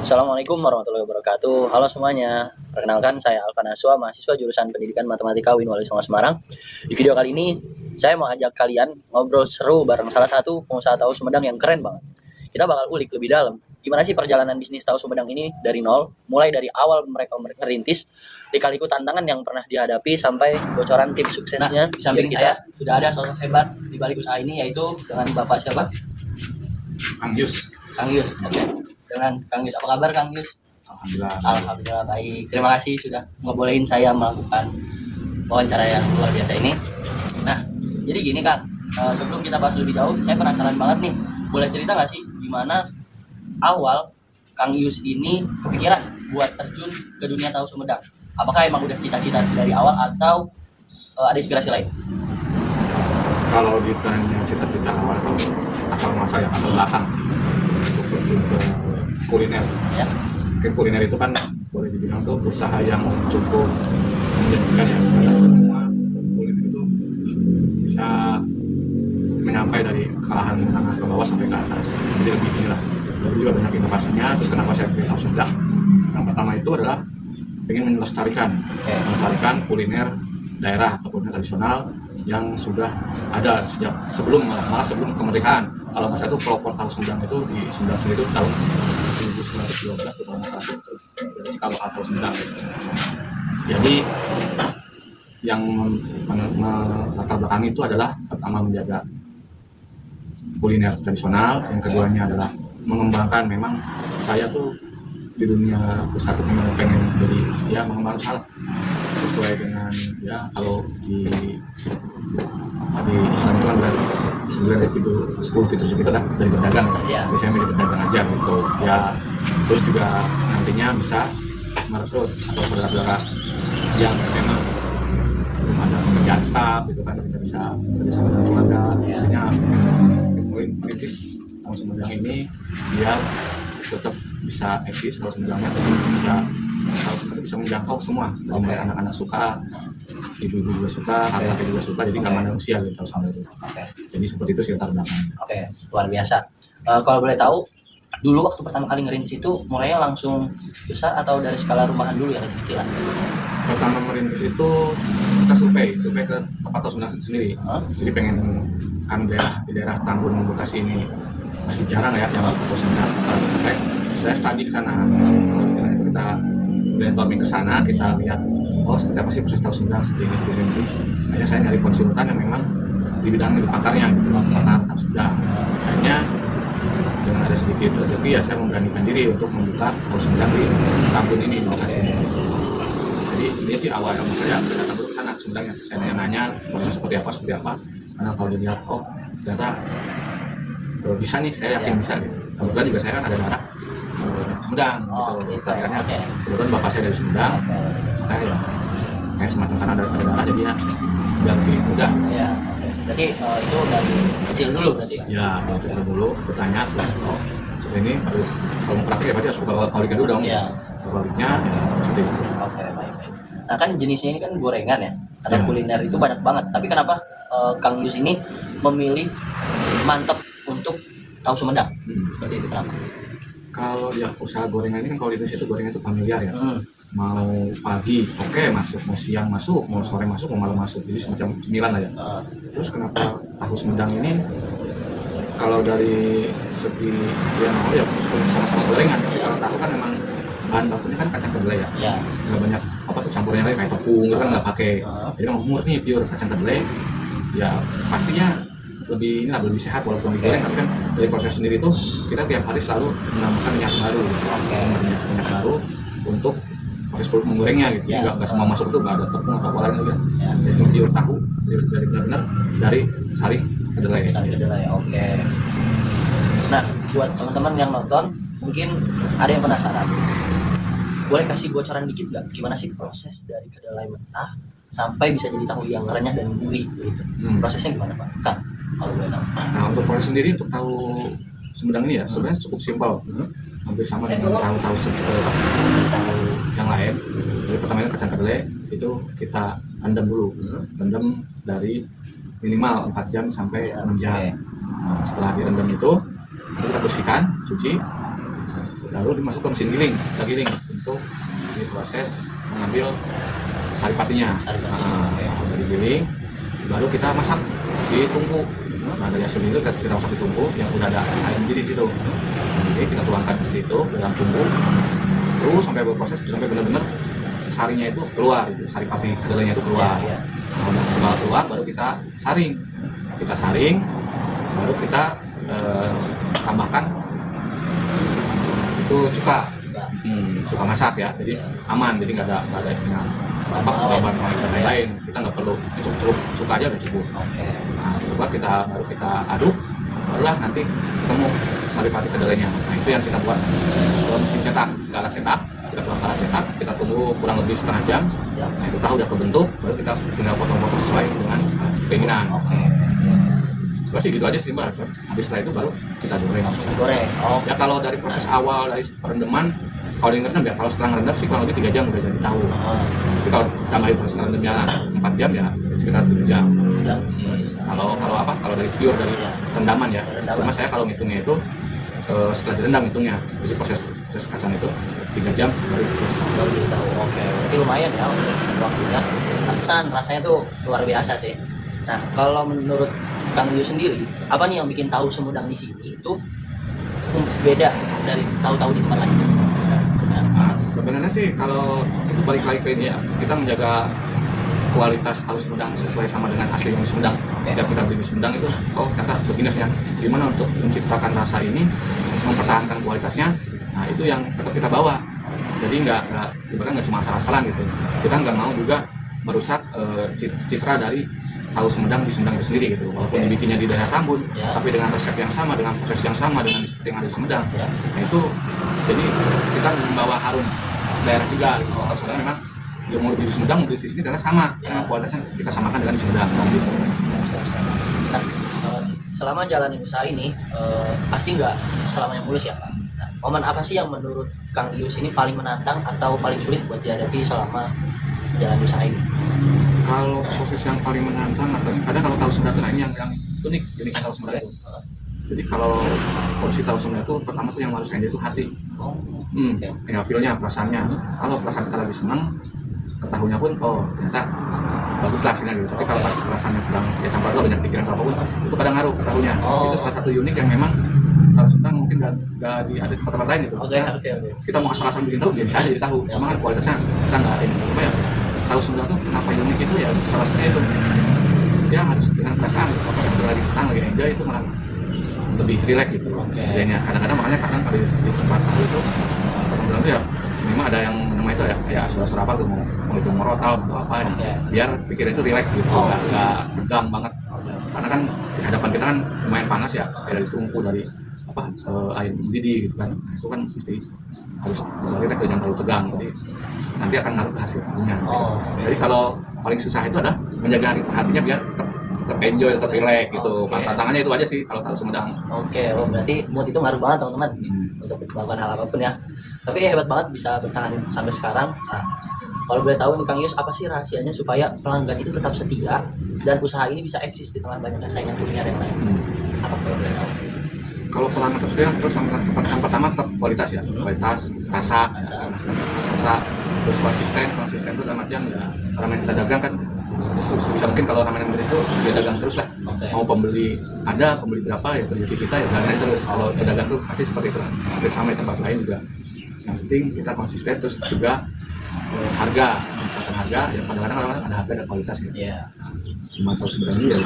Assalamualaikum warahmatullahi wabarakatuh. Halo semuanya. Perkenalkan saya Alvan Aswa, mahasiswa jurusan Pendidikan Matematika UIN Wali Songo Semarang. Di video kali ini saya mau ajak kalian ngobrol seru bareng salah satu pengusaha tahu Sumedang yang keren banget. Kita bakal ulik lebih dalam. Gimana sih perjalanan bisnis tahu Sumedang ini dari nol, mulai dari awal mereka merintis, dikaliku tantangan yang pernah dihadapi sampai bocoran tips suksesnya. Di samping saya sudah ada sosok hebat di balik usaha ini, yaitu dengan Bapak siapa? Kang Yus. Kang Yus. Oke. Dengan Kang Yus, apa kabar Kang Yus? Alhamdulillah baik. Terima kasih sudah ngebolehin saya melakukan wawancara yang luar biasa ini. Nah, jadi gini Kang, sebelum kita bahas lebih jauh, saya penasaran banget nih. Boleh cerita nggak sih gimana awal Kang Yus ini kepikiran buat terjun ke dunia tahu Sumedang? Apakah emang udah cita-cita dari awal atau ada inspirasi lain? Kalau ditanya cita-cita awal atau asal muasal yang atau belakang untuk terjun ke kuliner, Ya. Ke kuliner itu kan boleh dibilang tuh usaha yang cukup menjanjikan ya, karena semua kuliner itu bisa menyampai dari kalangan menengah ke bawah sampai ke atas. Jadi lebih inilah. Jadi juga banyak inovasinya. Terus kenapa saya pilih tahu Sumedang? Yang pertama itu adalah ingin melestarikan kuliner daerah atau kuliner tradisional yang sudah ada sejak malah sebelum kemerdekaan. Kalau nggak salah itu pelopor tahu Sumedang itu di Sumedang itu tahun 1912 kalau nggak salah dari Cikalo atau Sumedang. Jadi yang latar belakang itu adalah pertama menjaga kuliner tradisional, yang keduanya adalah mengembangkan. Memang saya tuh di dunia usaha tuh memang pengen jadi ya mengembangkan salah sesuai dengan ya kalau di Islam itu kan berarti sebenarnya itu 10 fitur kita dah dari pedagang Ya. Jadi saya milih pedagang aja gitu ya. Terus juga nantinya bisa merekrut atau saudara-saudara yang memang belum ada pekerjaan tetap gitu kan, kita bisa bekerja sama dengan keluarga. Artinya merintis tahu Sumedang ini biar tetap bisa eksis tahu Sumedangnya, terus bisa menjangkau semua, dari mulai anak-anak suka, ibu-ibu juga suka, kakak juga suka, jadi nggak mandang usia gitu tahu Sumedang itu. Jadi seperti itu sih latar belakangnya. Oke, luar biasa. Kalau boleh tahu, dulu waktu pertama kali ngerintis itu mulainya langsung besar atau dari skala rumahan dulu yang kecil-kecilan? Pertama merintis itu kita survei ke tempat tahu Sumedang sendiri. Jadi pengen kan di daerah Tambun Bekasi ini masih jarang ya yang tahu Sumedang. Saya studi ke sana. Kalau istilahnya itu kita brainstorming ke sana, kita lihat seperti apa sih proses tahu Sumedang seperti ini. Akhirnya saya nyari konsultan yang memang di bidang itu pakarnya gitu, pakar tahu Sumedang. Akhirnya dengan ada sedikit rezeki ya saya memberanikan diri untuk membuka tahu Sumedang di Tambun ini di Bekasi ini. Jadi ini sih awalnya saya datang ke sana Sumedangnya, saya nanya proses seperti apa, karena kalau dilihat ternyata bisa nih, saya yakin bisa gitu. Kebetulan juga saya kan ada darah Sumedang gitu. Akhirnya kebetulan bapak saya dari Sumedang, saya ya kayak semacam karena ada darah jadi ya biar lebih mudah. Ya. Jadi itu dari kecil dulu berarti ya? Ya, dari kecil dulu bertanya terus seperti ini harus kalau mau praktek ya berarti harus buka pabriknya dulu dong. Iya. Pabriknya ya seperti itu. Oke, baik. Nah kan jenisnya ini kan gorengan ya, atau kuliner itu banyak banget. Tapi kenapa Kang Yus ini memilih mantap untuk tahu Sumedang? Seperti itu kenapa? Kalau ya usaha gorengan ini kan kalau di Indonesia itu gorengan itu familiar ya. Mau pagi masuk, mau siang masuk, mau sore masuk, mau malam masuk, jadi semacam cemilan aja. Terus kenapa tahu Sumedang ini kalau dari segi ya sama-sama gorengan. Kalau tahu kan memang bahan bakunya kan kacang kedelai ya. Nggak banyak campurannya lain kayak tepung kan nggak pakai. Jadi memang murni pure kacang kedelai. Ya pastinya lebih sehat walaupun digoreng, tapi kan dari proses sendiri itu kita tiap hari selalu menambahkan minyak baru minyak baru untuk proses menggorengnya gitu. Nggak semua masuk itu nggak ada tepung atau apa lain gitu ya. Jadi pure tahu dari benar-benar dari sari kedelai. Oke. Nah buat teman-teman yang nonton mungkin ada yang penasaran, boleh kasih bocoran dikit nggak gimana sih proses dari kedelai mentah sampai bisa jadi tahu yang renyah dan gurih gitu? Prosesnya gimana Pak? Kang, kalau boleh tahu. Nah untuk proses sendiri untuk tahu Sumedang ini ya sebenarnya cukup simpel, hampir sama dengan tahu yang lain. Jadi pertama itu kacang kedelai itu kita rendam dulu, rendam dari minimal 4 jam sampai 6 jam. Nah, setelah direndam itu kita bersihkan, cuci, lalu dimasuk ke mesin giling, kita giling untuk diproses mengambil saripatinya. Dari giling baru kita masak di tungku. Nah dari hasil itu kita masak di tungku yang udah ada air mendidih di situ. Jadi kita tuangkan ke situ dalam tungku terus sampai berproses sampai benar-benar sarinya itu keluar, saripati kedelainya itu keluar. Nah, udah keluar baru kita saring, baru kita tambahkan itu cuka masak ya, jadi aman, jadi nggak ada istilah bahan dan lain-lain, kita nggak perlu cukup cuka aja udah cukup. Nah coba baru kita aduk, barulah nanti ketemu saripati kedelainya. Nah itu yang kita buat mesin cetak, ke alat cetak, kita pulang ke alat cetak, kita tunggu kurang lebih setengah jam. Nah itu tahu udah kebentuk, baru kita tinggal potong-potong sesuai dengan keinginan. Coba sih gitu aja sih mbak. Habis setelah itu baru kita goreng. Ya kalau dari proses awal dari perendaman, kalau direndam ya, kalau setelah ngerendam sih kurang lebih 3 jam udah jadi tahu. Tapi kalau tambahin proses ngerendamnya 4 jam ya sekitar 7 jam. Kalau dari pure dari rendaman ya. Cuma saya kalau ngitungnya itu setelah direndam hitungnya, jadi proses kacang itu 3 jam baru jadi tahu. Berarti lumayan ya waktunya. Pantesan rasanya tuh luar biasa sih. Nah kalau menurut Kang Yu sendiri, apa nih yang bikin tahu Sumedang di sini itu beda dari tahu-tahu di tempat lain? Sebenarnya sih kalau itu balik lagi ke ini ya, kita menjaga kualitas tahu Sumedang sesuai sama dengan asli yang di Sumedang. Setiap kita beli di Sumedang itu, ternyata begini ya, gimana untuk menciptakan rasa ini, mempertahankan kualitasnya. Nah itu yang tetap kita bawa. Jadi nggak cuma asal-asalan gitu. Kita nggak mau juga merusak citra dari tahu Sumedang di Sumedang itu sendiri gitu. Walaupun dibikinnya di daerah Tambun, tapi dengan resep yang sama, dengan proses yang sama, dengan seperti yang ada di Sumedang. Nah itu jadi kita membawa harum daerah juga gitu. Kalau Sumedang memang dia mau di Sumedang, mau di sini karena sama, karena kualitasnya kita samakan dengan di Sumedang gitu. Nah, selama jalanin usaha ini pasti nggak selamanya mulus ya Pak. Nah, momen apa sih yang menurut Kang Yus ini paling menantang atau paling sulit buat dihadapi selama jalan usaha ini? Kalau proses yang paling menantang atau kadang kalau tahu Sumedang ini yang unik tahu Sumedang itu. Jadi kalau porsi tahu Sumedang itu pertama tuh yang harus enjoy itu hati. Ya feelnya, perasaannya. Kalau perasaan kita lagi senang, ketahunya pun ternyata bagus lah sini gitu. Tapi kalau pas perasaannya kurang ya campur atau banyak pikiran apapun itu kadang ngaruh ketahunya. Itu salah satu unik yang memang tahu Sumedang mungkin gak ada di tempat lain gitu. Kita mau asal-asal bikin tahu dia bisa aja jadi tahu. Cuma kan kualitasnya kita nggak ini. Cuma ya tahu Sumedang tuh kenapa unik itu ya salah satunya itu dia harus dengan perasaan kalau lagi senang lagi enjoy itu malah lebih rileks gitu. Jadinya kadang-kadang makanya kalau di tempat tahu itu orang tuh ya memang ada yang namanya itu ya suara-suara apa tuh mau itu morotal atau apa biar pikiran itu rileks gitu, nggak tegang banget. Karena kan di hadapan kita kan lumayan panas ya, kayak dari tungku dari air mendidih gitu kan. Nah, itu kan mesti harus rileks jangan terlalu tegang. Jadi nanti akan ngaruh ke hasilnya. Jadi kalau paling susah itu adalah menjaga hatinya biar tetap enjoy, tetap relax gitu. Tantangannya itu aja sih kalau tahu Sumedang. Berarti mood itu ngaruh banget teman-teman untuk melakukan hal apapun ya. Tapi hebat banget bisa bertahan sampai sekarang. Nah, kalau boleh tahu nih Kang Yus, apa sih rahasianya supaya pelanggan itu tetap setia dan usaha ini bisa eksis di tengah banyaknya saingan kuliner yang lain? Apa kalau boleh tahu? Kalau pelanggan tersedia terus yang pertama tetap kualitas ya, kualitas, rasa, terus konsisten itu dalam artian ya orang yang kita dagang kan bisa mungkin kalau namanya bisnis itu dia dagang terus lah. Mau pembeli ada, pembeli berapa ya terjadi kita ya dagangannya terus. Kalau pedagang tuh pasti seperti itu. Hampir sama di tempat lain juga. Yang penting kita konsisten terus juga harga ya kadang-kadang orang ada harga dan kualitas gitu. Cuma tahu sebenarnya ya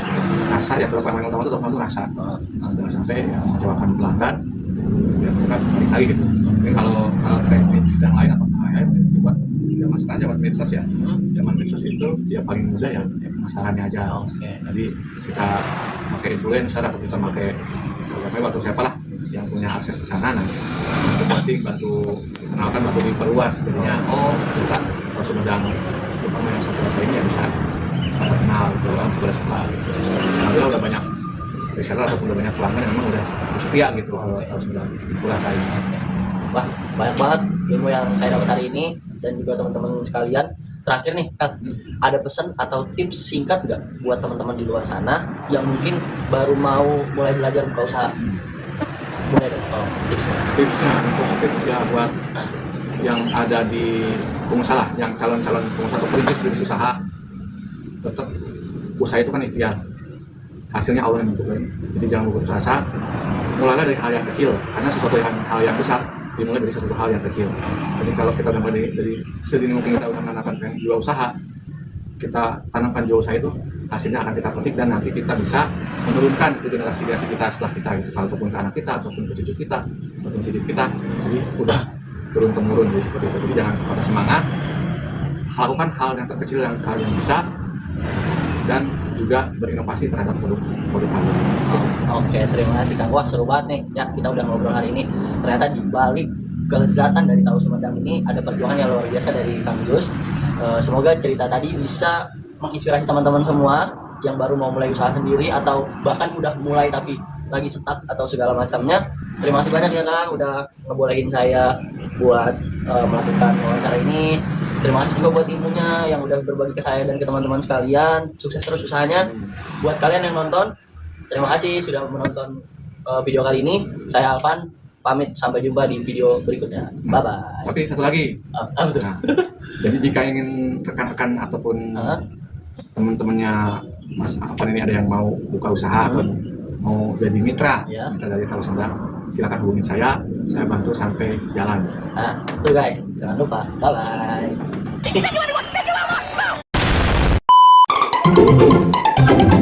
rasa ya kalau paling utama itu rasa. Jangan sampai ya mengecewakan pelanggan ya mereka balik lagi gitu. Mungkin kalau teknik yang lain atau lain coba ya masalahnya zaman medsos ya. Zaman medsos itu ya paling mudah ya pemasarannya aja. Jadi kita pakai influencer atau kita pakai Instagram atau siapa lah yang punya akses ke sana, nah itu posting bantu kenalkan, bantu diperluas jadinya kita kalau Sumedang terutama yang satu rasa ini ya bisa kenal gitu orang sebelah nanti udah banyak reseller ataupun udah banyak pelanggan yang memang udah setia gitu kalau Sumedang itu rasa ini. Wah, banyak banget ilmu yang saya dapat hari ini dan juga teman-teman sekalian. Terakhir nih Kang, ada pesan atau tips singkat nggak buat teman-teman di luar sana yang mungkin baru mau mulai belajar buka usaha? Boleh dong, tipsnya. Tipsnya untuk tips ya buat yang ada di pengusaha, yang calon-calon pengusaha atau perintis usaha, tetap usaha itu kan ikhtiar, hasilnya Allah yang menentukan. Jadi jangan berputus asa, mulailah dari hal yang kecil, karena sesuatu hal yang besar dimulai dari satu hal yang kecil. Jadi kalau kita udah dari sedini mungkin kita udah menanamkan jiwa usaha, kita tanamkan jiwa usaha itu, hasilnya akan kita petik dan nanti kita bisa menurunkan ke generasi kita setelah kita gitu, ataupun ke anak kita, ataupun ke cucu kita, ataupun cicit kita. Jadi udah turun temurun jadi seperti itu. Jadi jangan patah semangat, lakukan hal yang terkecil yang kalian bisa, dan juga berinovasi terhadap produk kalian. Oke, terima kasih Kang. Wah, seru banget nih. Ya, kita udah ngobrol hari ini. Ternyata di balik kelezatan dari tahu Sumedang ini ada perjuangan yang luar biasa dari Kang Yus. Semoga cerita tadi bisa menginspirasi teman-teman semua yang baru mau mulai usaha sendiri atau bahkan udah mulai tapi lagi stuck atau segala macamnya. Terima kasih banyak ya Kang udah ngebolehin saya buat melakukan wawancara ini. Terima kasih juga buat ilmunya yang udah berbagi ke saya dan ke teman-teman sekalian. Sukses terus usahanya. Buat kalian yang nonton, terima kasih sudah menonton video kali ini. Saya Alvan, pamit, sampai jumpa di video berikutnya. Bye bye. Tapi satu lagi. Betul. Nah, jadi jika ingin rekan-rekan ataupun teman-temannya Mas Alvan ini ada yang mau buka usaha atau mau jadi mitra dari Tahu Sumedang, silakan hubungin saya bantu sampai jalan. Nah, itu guys, jangan lupa. Bye bye.